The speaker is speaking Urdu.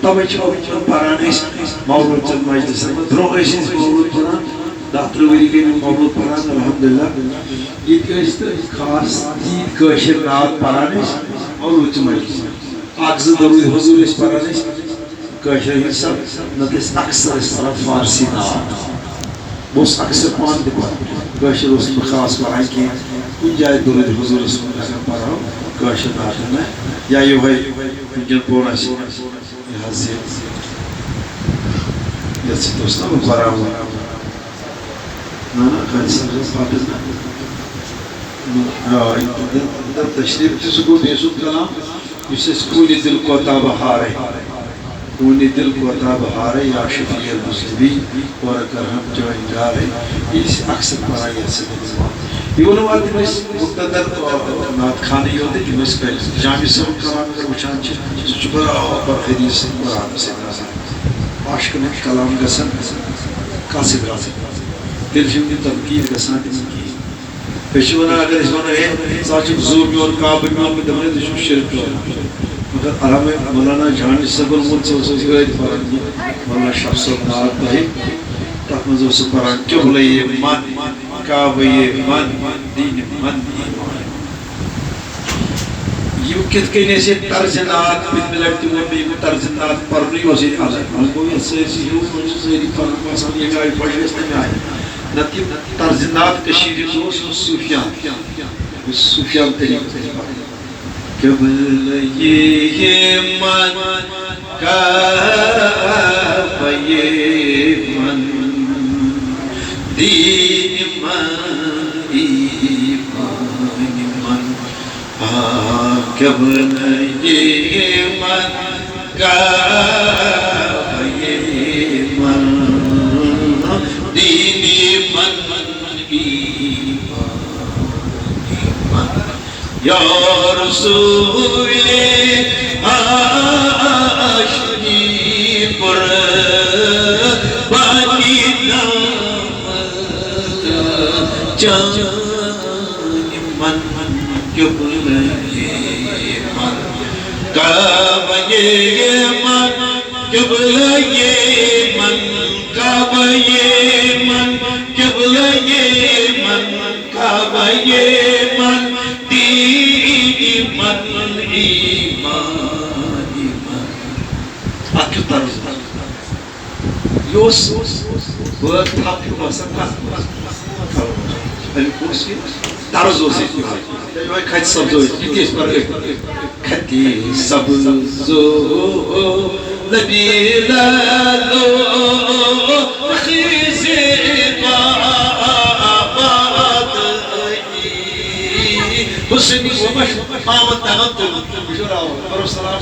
توے چھِ پران أسۍ مولوٗد چٮ۪ن مجلسن منٛز برٛونٛہہ ٲسۍ أسۍ مولوٗد پران 10 ؤری گٔے مےٚ مولوٗد پران الحمدللہ ییٚتہِ ٲسۍ تہٕ خاص تیٖتۍ کٲشِر نعت پران أسۍ مولوٗد چہِ مجلسن اکھ زٕ درود حضوٗر ٲسۍ پران أسۍ کٲشِر حِصہٕ نتہٕ ٲسۍ اکثر أسۍ پران فارسی نعت بہٕ اوسُس اکثر پانہٕ تہِ پران کٲشِر اوسُس نہٕ خاص پران کینٛہہ کُنہِ جایہِ درود حضوٗرس منٛز اگر پرہو کٲشِر نعتنا یا یِہوے وٕنکٮ۪ن پوٚر اَسہِ یہِ حظ یہِ یَتھ سۭتۍ اوس نا بہٕ پران نہ خالِد صٲب اوس پتہٕ تشریٖف تہِ سُہ گوٚو بیٚیہِ سُنٛد کلام یُس أسۍ کوٗنہِ دِل کوتا بہارے کوٗنہِ دِل کوتا بہارے یا شفیع المسلمین اور کر ہم جوائن گارے یہ چھِ اکثر پران یَتھ سۭتۍ یہِ ووٚنُم واتہِ یِم أسۍ مُقتدر نعت خانٕے یوت یِم أسۍ جامع صٲبُن کلام اگر وٕچھان چھِ سُہ چھُ برابر حدیٖث سۭتۍ قرآنَس سۭتۍ آسان عاشقن ہٕنٛدۍ کلام گژھن کَتھ سۭتۍ آسٕنۍ تیٚلہِ چھِنہٕ تِم تنقیٖد گژھان تِمن کِہیٖنۍ أسۍ چھِ وَنان اگر أسۍ وَنو ہے ژٕ حظ چھُکھ زوٗ میون کعبہٕ میون بہٕ دَپان ژٕ چھُکھ شرک کران مگر الحمدُاللہ مولانا جہانگیر صٲبن ووٚن ژٕ اوسُکھ یِہوٚے پران یہِ مولانا شاہ صٲب نعت تۄہہِ تَتھ منٛز اوس سُہ پران قبلہ من کعبہ من دین من ایمان یِم کِتھ کٔنۍ ٲسۍ ییٚتہِ طرزِ نعت پٔتمہِ لٹہِ تہِ ووٚن مےٚ یِم طرزِ نعت پرنُے اوس ییٚتہِ الگ وۄنۍ گوٚو یَتھ سٲرسٕے ہیوٗ وۄنۍ چھِ سٲری پران باسان ییٚمہِ آیہِ خۄش گژھِ تَمہِ آیہِ نتہٕ یِم طرزِ نعت کٔشیٖرِ ہُنٛد اوس یہِ اوس صوٗفیان یُس صوٗفیان طریٖقہٕ ٲسۍ پران قبلہ من کعبہ من دین من ایمان من قبلہ من کعبہ من دین من ایمان یا رسول آشنی قربانی نام جان من قبلہ من کعبہ من قبلہ من کعبہ من قبلہ من کعبہ من من ایمان ایمان اکھ طرز یوس بہٕ تھپ ہیوٗ باسان کتھ امیُک اوس یہِ طرز اوس ییٚتہِ یِہوٚے کھَتہِ سبزو یہِ تہِ ٲسۍ پران کھَتہِ سبزو لبی لالو حسنی و مشہور آمد تغم تو بشور آمد برو سلام